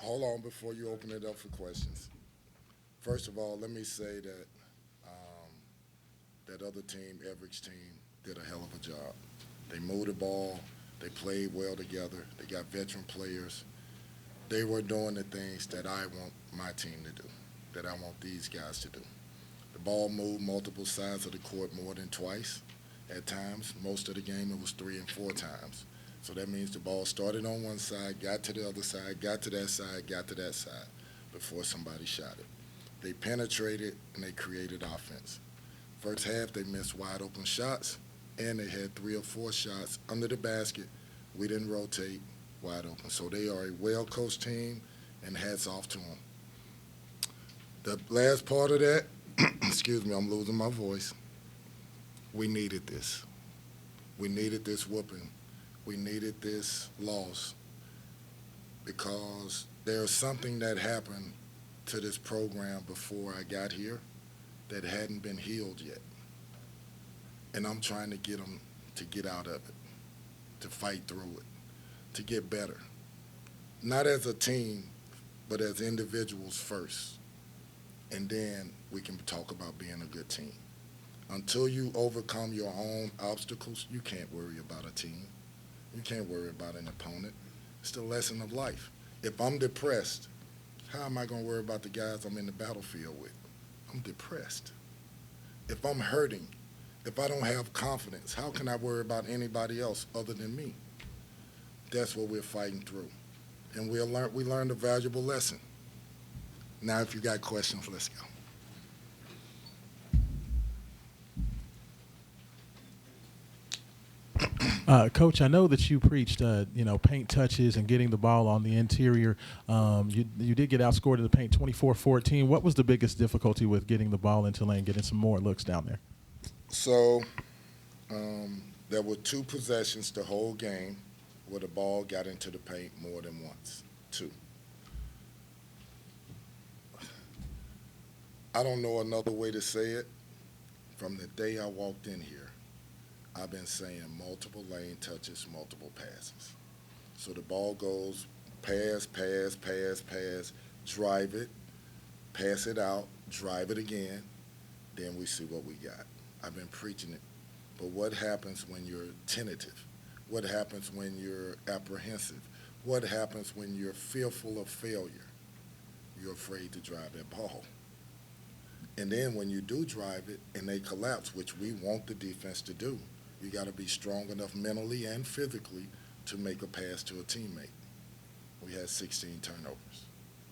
Hold on before you open it up for questions. First of all, let me say that that other team, Everett's team, did a hell of a job. They moved the ball. They played well together. They got veteran players. They were doing the things that I want my team to do, that I want these guys to do. The ball moved multiple sides of the court more than twice. At times, most of the game, it was 3 and 4 times. So that means the ball started on one side, got to the other side, got to that side, got to that side before somebody shot it. They penetrated and they created offense. First half, they missed wide open shots, and they had 3 or 4 shots under the basket. We didn't rotate wide open. So they are a well coached team, and hats off to them. The last part of that, excuse me, I'm losing my voice. We needed this. We needed this whooping. We needed this loss because there's something that happened to this program before I got here that hadn't been healed yet. And I'm trying to get them to get out of it, to fight through it, to get better. Not as a team, but as individuals first. And then we can talk about being a good team. Until you overcome your own obstacles, you can't worry about a team. You can't worry about an opponent. It's the lesson of life. If I'm depressed, how am I going to worry about the guys I'm in the battlefield with? I'm depressed. If I'm hurting, if I don't have confidence, how can I worry about anybody else other than me? That's what we're fighting through. And we learned a valuable lesson. Now, if you got questions, let's go. Coach, I know that you preached, paint touches and getting the ball on the interior. You did get outscored in the paint 24-14. What was the biggest difficulty with getting the ball into lane, getting some more looks down there? So there were 2 possessions the whole game where the ball got into the paint more than once. 2. I don't know another way to say it. From the day I walked in here, I've been saying multiple lane touches, multiple passes. So the ball goes pass, pass, pass, pass, drive it, pass it out, drive it again, then we see what we got. I've been preaching it. But what happens when you're tentative? What happens when you're apprehensive? What happens when you're fearful of failure? You're afraid to drive that ball. And then when you do drive it and they collapse, which we want the defense to do, you got to be strong enough mentally and physically to make a pass to a teammate. We had 16 turnovers.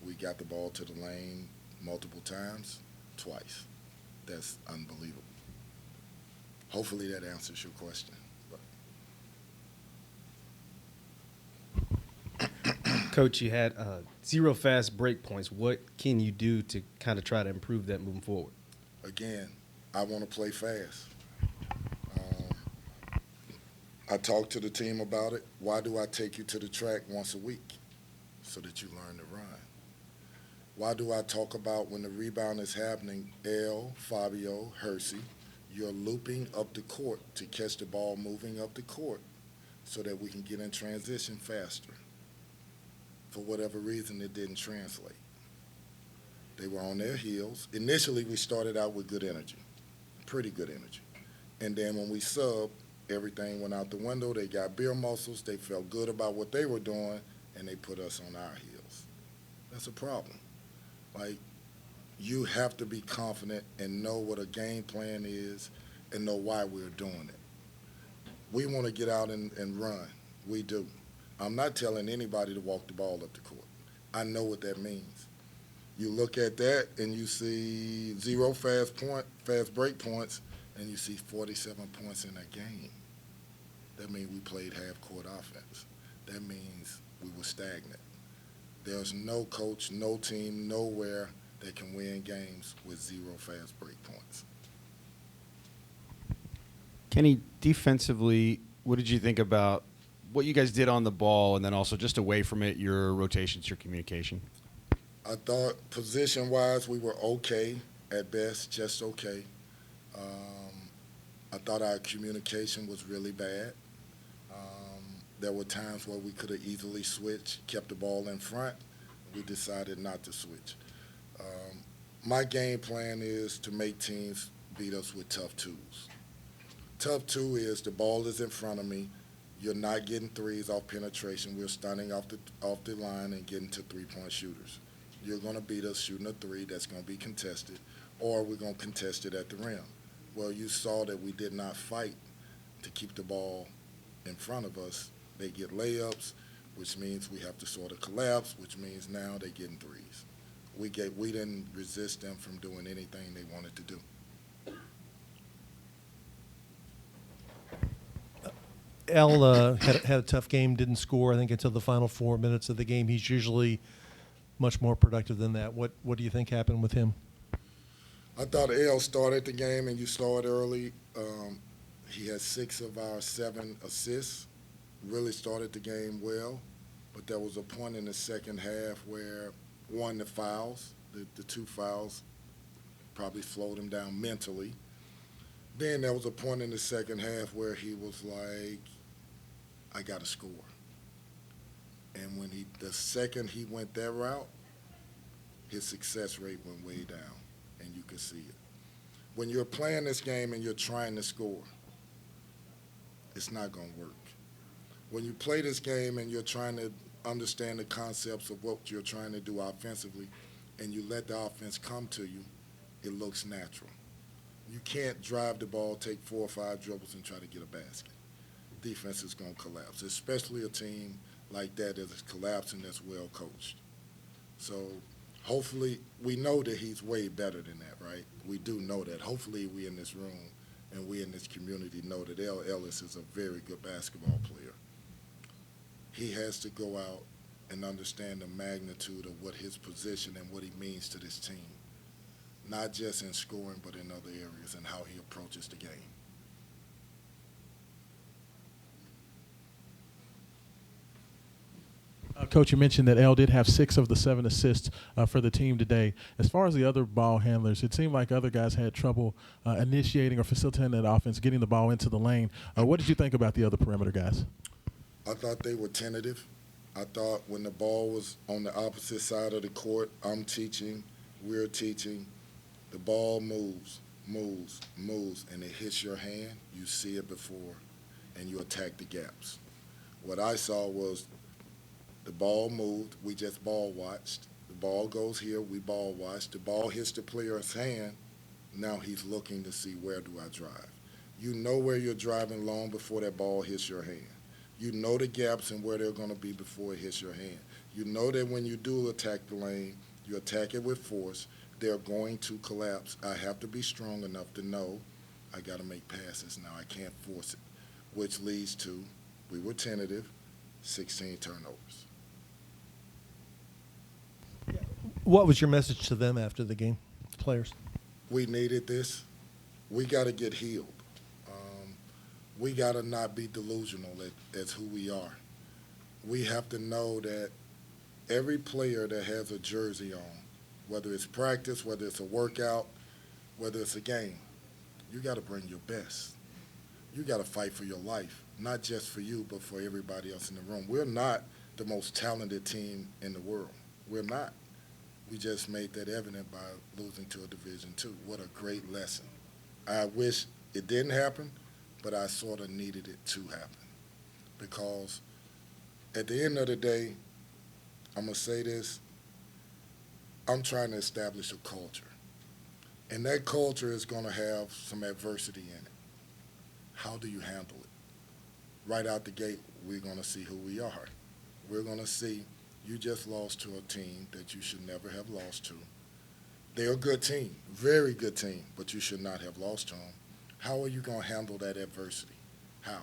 We got the ball to the lane multiple times, twice. That's unbelievable. Hopefully that answers your question. Coach, you had 0 fast break points. What can you do to kind of try to improve that moving forward? Again, I want to play fast. I talked to the team about it. Why do I take you to the track once a week? So that you learn to run. Why do I talk about when the rebound is happening, Fabio, Hersey, you're looping up the court to catch the ball moving up the court so that we can get in transition faster. For whatever reason, it didn't translate. They were on their heels. Initially, we started out with good energy, pretty good energy. And then when we subbed, everything went out the window. They got beer muscles. They felt good about what they were doing, and they put us on our heels. That's a problem. Like, you have to be confident and know what a game plan is and know why we're doing it. We want to get out and run. We do. I'm not telling anybody to walk the ball up the court. I know what that means. You look at that and you see 0 fast break points, and you see 47 points in a game. That means we played half-court offense. That means we were stagnant. There's no coach, no team, nowhere that can win games with 0 fast break points. Kenny, defensively, what did you think about what you guys did on the ball and then also just away from it, your rotations, your communication? I thought position-wise we were okay at best, just okay. I thought our communication was really bad. There were times where we could have easily switched, kept the ball in front. we decided not to switch. My game plan is to make teams beat us with tough twos. Tough two is the ball is in front of me. You're not getting threes off penetration. We're starting off the line and getting to three-point shooters. You're going to beat us shooting a three that's going to be contested, or we're going to contest it at the rim. Well, you saw that we did not fight to keep the ball in front of us. They get layups, which means we have to sort of collapse, which means now they're getting threes. We didn't resist them from doing anything they wanted to do. Al had a tough game, didn't score, I think, until the final 4 minutes of the game. He's usually much more productive than that. What do you think happened with him? I thought Al started the game, and you saw it early. He had 6 of our 7 assists, really started the game well, but there was a point in the second half where, one, the fouls, the 2 fouls probably slowed him down mentally. Then there was a point in the second half where he was like, I got to score. And when the second he went that route, his success rate went way down, and you could see it. When you're playing this game and you're trying to score, it's not going to work. When you play this game and you're trying to understand the concepts of what you're trying to do offensively, and you let the offense come to you, it looks natural. You can't drive the ball, take 4 or 5 dribbles, and try to get a basket. Defense is going to collapse, especially a team like that is collapsing that's well coached. So hopefully, we know that he's way better than that, right? We do know that. Hopefully we in this room and we in this community know that Al Ellis is a very good basketball player. He has to go out and understand the magnitude of what his position and what he means to this team, not just in scoring but in other areas and how he approaches the game. Coach, you mentioned that L did have 6 of the 7 assists for the team today. As far as the other ball handlers, it seemed like other guys had trouble initiating or facilitating that offense, getting the ball into the lane. What did you think about the other perimeter guys? I thought they were tentative. I thought when the ball was on the opposite side of the court, I'm teaching, we're teaching, the ball moves, and it hits your hand. You see it before, and you attack the gaps. What I saw was the ball moved, we just ball watched. The ball goes here, we ball watched. The ball hits the player's hand, now he's looking to see where do I drive. You know where you're driving long before that ball hits your hand. You know the gaps and where they're going to be before it hits your hand. You know that when you do attack the lane, you attack it with force, they're going to collapse. I have to be strong enough to know I got to make passes now. I can't force it, which leads to, we were tentative, 16 turnovers. What was your message to them after the game, players? We needed this. We got to get healed. We got to not be delusional as who we are. We have to know that every player that has a jersey on, whether it's practice, whether it's a workout, whether it's a game, you got to bring your best. You got to fight for your life, not just for you, but for everybody else in the room. We're not the most talented team in the world. We're not. We just made that evident by losing to a Division II. What a great lesson. I wish it didn't happen, but I sort of needed it to happen. Because at the end of the day, I'm going to say this, I'm trying to establish a culture. And that culture is going to have some adversity in it. How do you handle it? Right out the gate, we're going to see who we are. We're going to see you just lost to a team that you should never have lost to. They're a good team, very good team, but you should not have lost to them. How are you going to handle that adversity? How?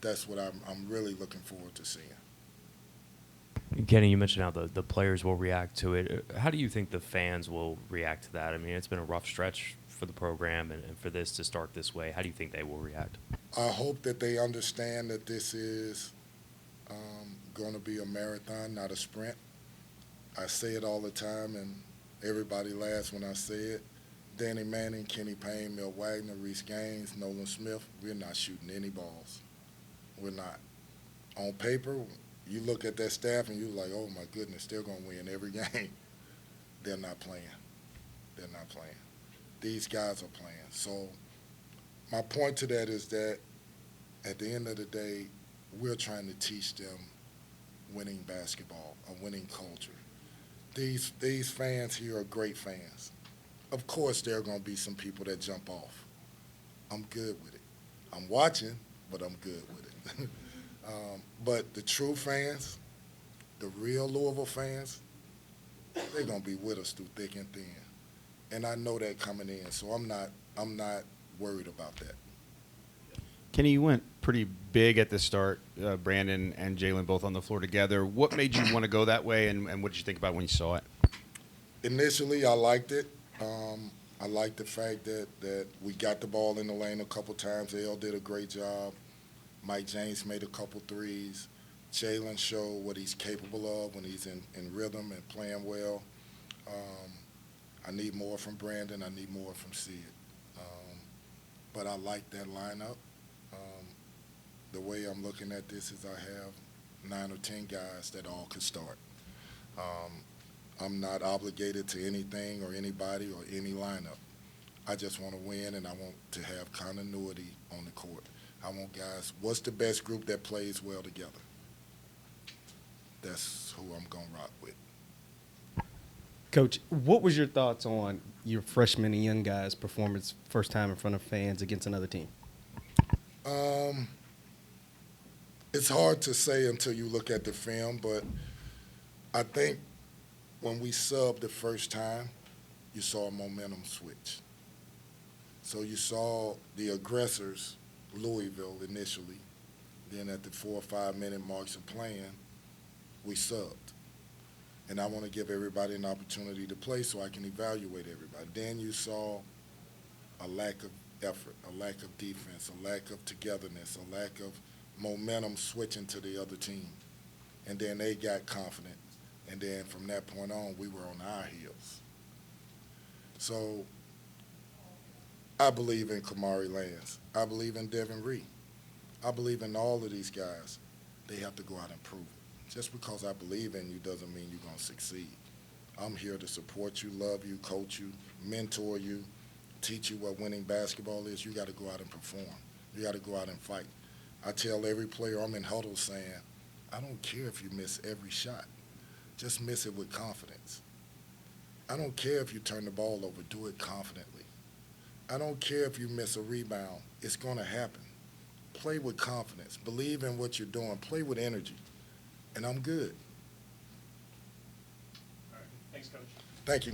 That's what I'm really looking forward to seeing. Kenny, you mentioned how the players will react to it. How do you think the fans will react to that? I mean, it's been a rough stretch for the program and for this to start this way. How do you think they will react? I hope that they understand that this is going to be a marathon, not a sprint. I say it all the time, and everybody laughs when I say it. Danny Manning, Kenny Payne, Mel Wagner, Reese Gaines, Nolan Smith, we're not shooting any balls. We're not. On paper, you look at that staff and you're like, oh my goodness, they're going to win every game. They're not playing. They're not playing. These guys are playing. So my point to that is that at the end of the day, we're trying to teach them winning basketball, a winning culture. These fans here are great fans. Of course, there are going to be some people that jump off. I'm good with it. I'm watching, but I'm good with it. But the true fans, the real Louisville fans, they're going to be with us through thick and thin. And I know that coming in, so I'm not worried about that. Kenny, you went pretty big at the start. Brandon and Jalen both on the floor together. What made you want to go that way, and what did you think about when you saw it? Initially, I liked it. I liked the fact that we got the ball in the lane a couple times. L did a great job. Mike James made a couple threes. Jalen showed what he's capable of when he's in rhythm and playing well. I need more from Brandon. I need more from Sid. But I like that lineup. The way I'm looking at this is I have 9 or 10 guys that all could start. I'm not obligated to anything or anybody or any lineup. I just want to win, and I want to have continuity on the court. I want guys, what's the best group that plays well together? That's who I'm going to rock with. Coach, what was your thoughts on your freshmen and young guys' performance first time in front of fans against another team? It's hard to say until you look at the film, but I think when we subbed the first time, you saw a momentum switch. So you saw the aggressors, Louisville initially, then at the 4 or 5 minute marks of playing, we subbed. And I want to give everybody an opportunity to play so I can evaluate everybody. Then you saw a lack of effort, a lack of defense, a lack of togetherness, a lack of momentum switching to the other team. And then they got confident. And then from that point on, we were on our heels. So I believe in Kamari Lands. I believe in Devin Reed. I believe in all of these guys. They have to go out and prove it. Just because I believe in you doesn't mean you're going to succeed. I'm here to support you, love you, coach you, mentor you, teach you what winning basketball is. You got to go out and perform. You got to go out and fight. I tell every player I'm in huddle saying, I don't care if you miss every shot. Just miss it with confidence. I don't care if you turn the ball over. Do it confidently. I don't care if you miss a rebound. It's going to happen. Play with confidence. Believe in what you're doing. Play with energy. And I'm good. All right. Thanks, Coach. Thank you.